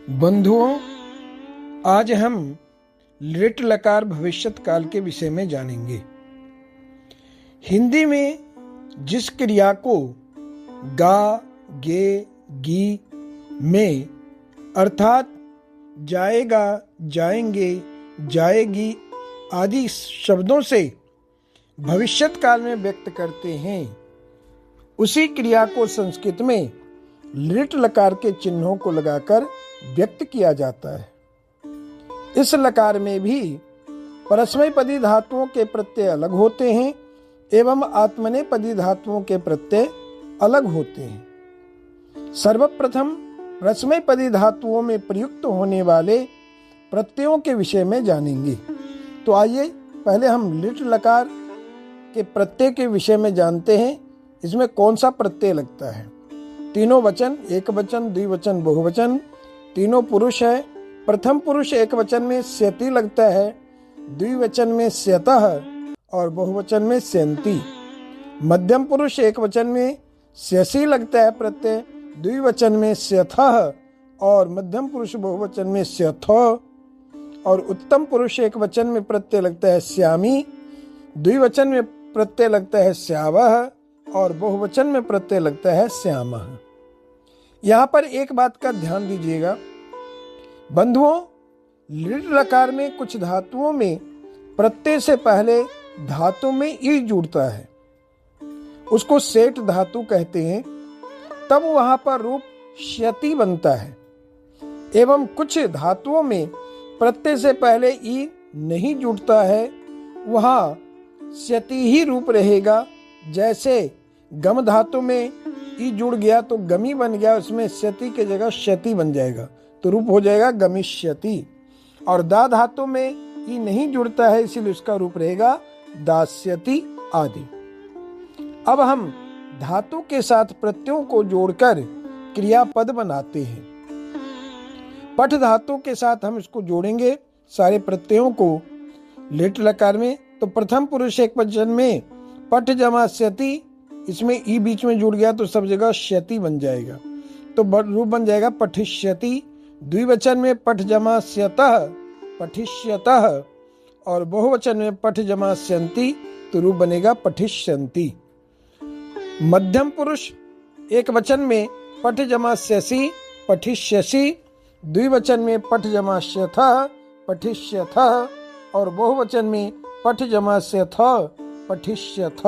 बंधुओं, आज हम लिट लकार भविष्यत काल के विषय में जानेंगे। हिंदी में जिस क्रिया को गा, गे, गी में अर्थात जाएगा, जाएंगे, जाएगी आदि शब्दों से भविष्यत काल में व्यक्त करते हैं, उसी क्रिया को संस्कृत में लिट लकार के चिन्हों को लगाकर व्यक्त किया जाता है। इस लकार में भी परस्मैपदी धातुओं के प्रत्यय अलग होते हैं एवं आत्मनेपदी धातुओं के प्रत्यय अलग होते हैं। सर्वप्रथम परस्मैपदी धातुओं में प्रयुक्त होने वाले प्रत्ययों के विषय में जानेंगे। तो आइए पहले हम लिट लकार के प्रत्यय के विषय में जानते हैं। इसमें कौन सा प्रत्यय लगता है। तीनों वचन, एक वचन, द्विवचन, बहुवचन, तीनों पुरुष है। प्रथम पुरुष एक वचन में स्यति लगता है, द्विवचन में स्यतः और बहुवचन में स्यन्ति। मध्यम पुरुष एक वचन में स्यसि लगता है प्रत्यय, द्विवचन में स्यथः और मध्यम पुरुष बहुवचन में स्यथ। और उत्तम पुरुष एक वचन में प्रत्यय लगता है स्यामी, द्विवचन में प्रत्यय लगता है स्यावः और बहुवचन में प्रत्यय लगता है श्यामः। यहाँ पर एक बात का ध्यान दीजिएगा बंधुओं, लिट लकार में कुछ धातुओं में प्रत्यय से पहले धातु में ई जुड़ता है, उसको सेठ धातु कहते हैं। तब वहां पर रूप श्यति बनता है। एवं कुछ धातुओं में प्रत्यय से पहले ई नहीं जुड़ता है, वहां श्यति ही रूप रहेगा। जैसे गम धातु में ई जुड़ गया तो गमी बन गया, उसमें श्यति के जगह श्यति बन जाएगा तो रूप हो जाएगा गमिष्यति। और दा धातु में ई नहीं जुड़ता है, इसीलिए उसका रूप रहेगा दास्यति आदि। अब हम धातु के साथ प्रत्ययों को जोड़कर क्रियापद बनाते हैं। पठ धातु के साथ हम इसको जोड़ेंगे सारे प्रत्ययों को लिट लकार में। तो प्रथम पुरुष एक वचन में पठ जमा स्यति, इसमें ई बीच में जुड़ गया तो सब जगह श्यति बन जाएगा, तो रूप बन जाएगा पठिष्यति। द्विवचन में पठ जमा स्यतः, पठिष्यतः और बहुवचन में पठ जमा स्यन्ति तो रूप बनेगा पठिष्यन्ति। मध्यम पुरुष एक वचन में पठ जमा स्यसि, पठिष्यसि, द्विवचन में पठ जमा स्यथः, पठिष्यथः और बहुवचन में पठ जमा स्यथः, पठिष्यथ।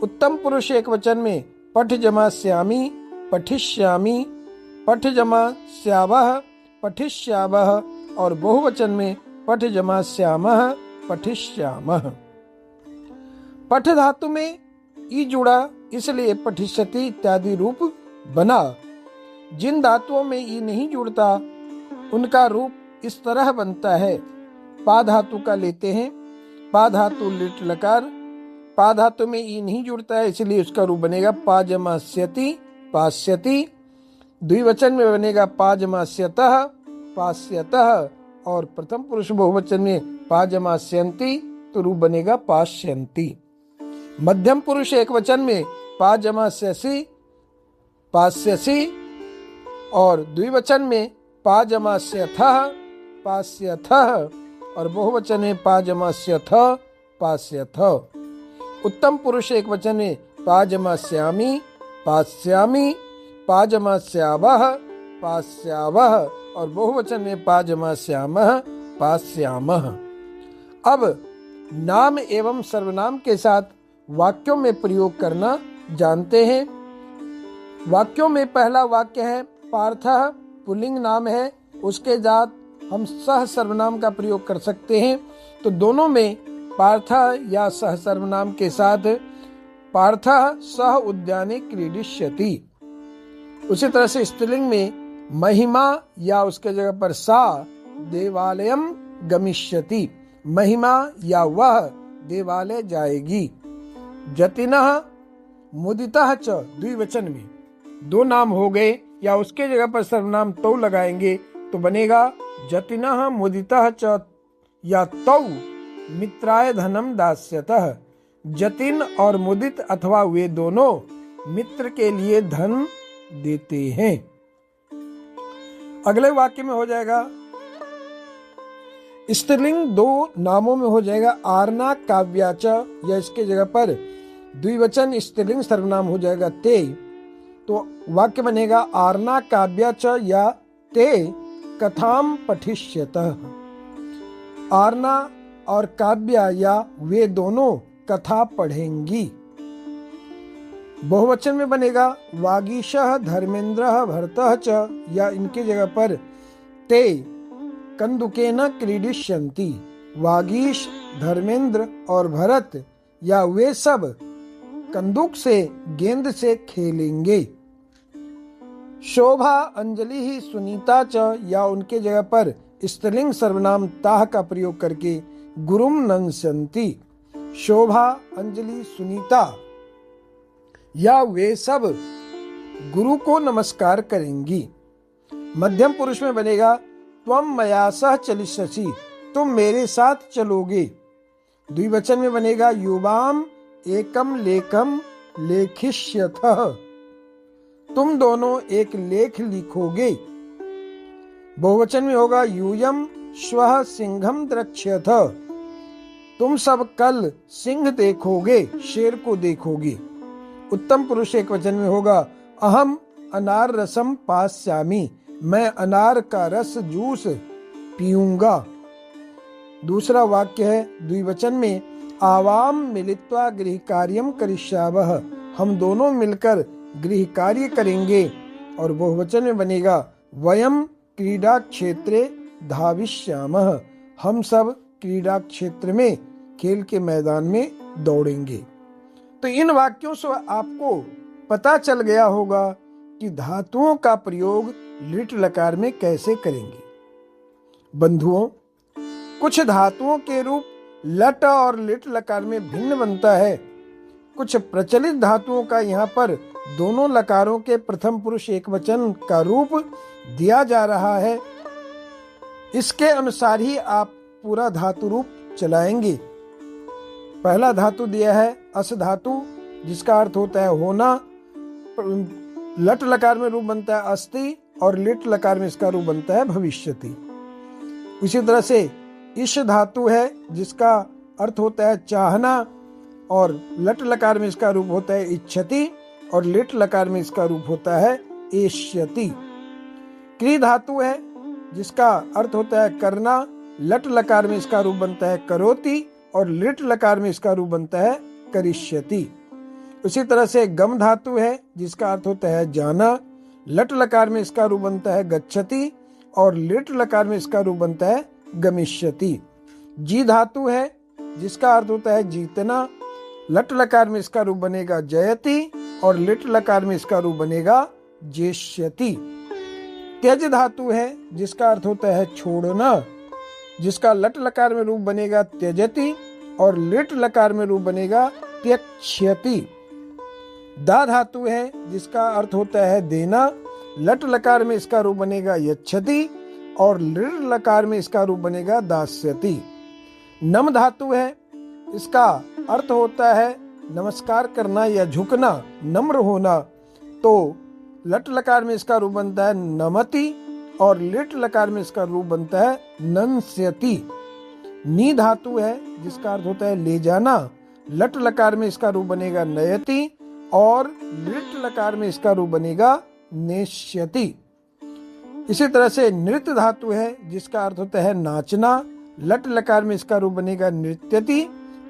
उत्तम पुरुष एक वचन में पठ जमा श्यामी, पठिष्यामी, पठ जमा श्यावः, पठिष्यावः और बहुवचन में पठ जमा श्यामः, पठिष्यामः। पठ धातु में ई जुड़ा इसलिए पठिष्यति इत्यादि रूप बना। जिन धातुओं में ई नहीं जुड़ता उनका रूप इस तरह बनता है। पा धातु का लेते हैं, पा धातु लिट लकार, पा धातु में ई नहीं जुड़ता है इसलिए उसका रूप बनेगा पा जमा स्यति, पास्यति। द्विवचन में बनेगा पा जमा स्यतः, पास्यतः और प्रथम पुरुष बहुवचन में पा जमा स्यन्ति तो रूप बनेगा पास्यन्ति। मध्यम पुरुष एक वचन में पा जमा स्यसि, पास्यसि और द्विवचन में पा जमा स्यथः, पास्यथः और बहुवचन में पा जमा स्यथः, पास्यथ। उत्तम पुरुष एक वचन में पा जमा श्यामी, पास्यामी, पा जमा श्यावः, पास्यावः और बहुवचन में पा जमा श्यामः, पास्यामः। अब नाम एवं सर्वनाम के साथ वाक्यों में प्रयोग करना जानते हैं। वाक्यों में पहला वाक्य है पार्थः, पुल्लिंग नाम है, उसके साथ हम सह सर्वनाम का प्रयोग कर सकते हैं। तो दोनों में पार्थः या सह सर्वनाम के साथ पार्थः सह उद्याने क्रीडिष्यति। उसी तरह से स्त्रीलिंग में महिमा या उसके जगह पर सा देवालयम गमिष्यति, महिमा या वह देवालय जाएगी। जतिनः मुदितः च द्विवचन में दो नाम हो गए या उसके जगह पर सर्वनाम तौ लगाएंगे तो बनेगा जतिनः मुदितः च या तौ मित्राय धनम दास्यतः। जतिन और मुदित अथवा वे दोनों मित्र के लिए धन देते हैं। अगले वाक्य में हो जाएगा स्त्रीलिंग दो नामों में हो जाएगा आरना काव्याच, या इसके जगह पर द्विवचन स्त्रीलिंग सर्वनाम हो जाएगा ते। तो वाक्य बनेगा आरना काव्याच या ते कथाम पठिष्यतः। आरना और काव्या या वे दोनों कथा पढ़ेंगी। बहुवचन में बनेगा वागीशः धर्मेन्द्रः भरतः च, या इनके जगह पर ते कंदुकेन क्रीडिष्यन्ति। वागीश, धर्मेंद्र और भरत या वे सब कंदुक से, गेंद से खेलेंगे। शोभा, अंजलि ही, सुनीता च, या उनके जगह पर स्त्रीलिंग सर्वनाम ताह का प्रयोग करके गुरुम नंसन्ति। शोभा, अंजलि, सुनीता या वे सब गुरु को नमस्कार करेंगी। मध्यम पुरुष में बनेगा त्वम मया सह चलिष्यसि, तुम मेरे साथ चलोगे। द्विवचन में बनेगा युवाम एकम लेखम लेखिष्यथः, तुम दोनों एक लेख लिखोगे। बहुवचन में होगा यूयम श्वः सिंहम द्रक्ष्यथ, तुम सब कल सिंह देखोगे, शेर को देखोगे। उत्तम पुरुष एक वचन में होगा अहम अनार रसम पास्यामि, मैं अनार का रस जूस पीऊंगा। दूसरा वाक्य है द्विवचन में आवाम मिलित्वा गृह कार्यम करिष्यावः, हम दोनों मिलकर गृह कार्य करेंगे। और बहुवचन में बनेगा वयम क्रीडा क्षेत्रे धाविष्यामः, हम सब क्रीडा क्षेत्र में, खेल के मैदान में दौड़ेंगे। तो इन वाक्यों से आपको पता चल गया होगा कि धातुओं का प्रयोग लिट लकार में कैसे करेंगे। बंधुओं, कुछ धातुओं के रूप लट और लिट लकार में भिन्न बनता है। कुछ प्रचलित धातुओं का यहाँ पर दोनों लकारों के प्रथम पुरुष एकवचन का रूप दिया जा रहा है। इसके अनुसार ही आप पूरा धातु रूप चलाएंगे। पहला धातु दिया है अस धातु, जिसका अर्थ होता है होना। लट लकार में रूप बनता है अस्ति और लिट लकार में इसका रूप बनता है भविष्यति। इसी तरह से इश धातु है, जिसका अर्थ होता है चाहना, और लट लकार में इसका रूप होता है इच्छति और लिट लकार में इसका रूप होता है एष्यति। क्री धातु है, जिसका अर्थ होता है करना, लट लकार में इसका रूप बनता है करोति और लिट लकार में इसका रूप बनता है करिष्यति। उसी तरह से गम धातु है, जिसका अर्थ होता है जाना, लट लकार में इसका रूप बनता है गच्छति और लिट लकार में इसका रूप बनता है गमिष्यति। जी धातु है, जिसका अर्थ होता है जीतना, लट लकार में इसका रूप बनेगा जयति और लिट लकार में इसका रूप बनेगा जेष्यति। त्यज धातु है, जिसका अर्थ होता है छोड़ना, जिसका लट लकार में रूप बनेगा त्यजति और लिट लकार में रूप बनेगा त्यक्ष्यति। दा धातु है, जिसका अर्थ होता है देना, लट लकार में इसका रूप बनेगा यच्छति और लिट लकार में इसका रूप बनेगा दास्यति। नम धातु है, इसका अर्थ होता है नमस्कार करना या झुकना, नम्र होना, तो लट लकार में इसका रूप बनता है नमति और लिट लकार में इसका रूप बनता है नंस्यति। नी धातु है, जिसका अर्थ होता है ले जाना, लट लकार में इसका रूप बनेगा नयति और लिट लकार में इसका रूप बनेगा नेष्यति। इसी तरह से नृत्य धातु है, जिसका अर्थ होता है नाचना, लट लकार में इसका रूप बनेगा नृत्यति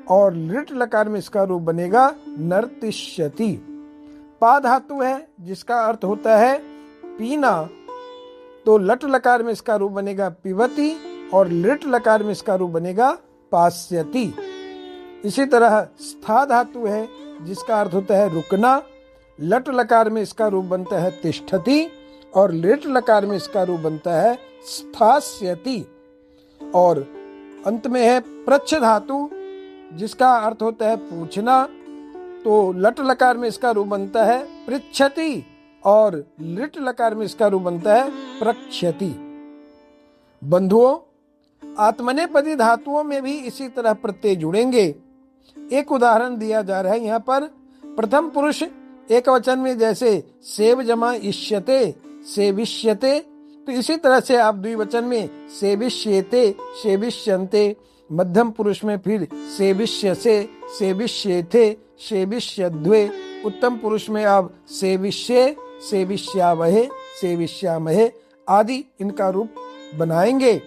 और लिट लकार में इसका रूप बनेगा नर्तिष्यति। पा धातु है, जिसका अर्थ होता है पीना, तो लट लकार में इसका रूप बनेगा पिबति और लिट लकार में इसका रूप बनेगा पास्यति। इसी तरह स्था धातु है, जिसका अर्थ होता है रुकना, लट लकार में इसका रूप बनता है तिष्ठति और लिट लकार में इसका रूप बनता है स्थास्यति। और अंत में है प्रच्छ धातु, जिसका अर्थ होता है पूछना, तो लट लकार में इसका रूप बनता है पृच्छति और लिट लकार में इसका रूप बनता है प्रक्ष्यति। बंधुओं, आत्मनेपदी धातुओं में भी इसी तरह प्रत्यय जुड़ेंगे। एक उदाहरण दिया जा रहा है यहाँ पर। प्रथम पुरुष एक वचन में जैसे सेव जमा इष्यते, सेविष्यते, तो इसी तरह से आप द्विवचन में सेविष्येते, सेविष्यन्ते, मध्यम पुरुष में फिर सेविष्यसे, सेविष्येथे, सेविष्यध्वे, उत्तम पुरुष में आप सेविष्ये, सेविष्यावहे, सेविष्यामहे आदि इनका रूप बनाएंगे।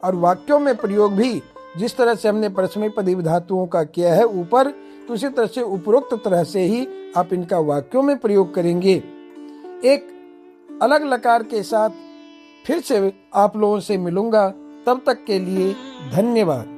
और वाक्यों में प्रयोग भी जिस तरह से हमने परस्मैपदी धातुओं का किया है ऊपर, तो उसी तरह से उपरोक्त तरह से ही आप इनका वाक्यों में प्रयोग करेंगे। एक अलग लकार के साथ फिर से आप लोगों से मिलूंगा, तब तक के लिए धन्यवाद।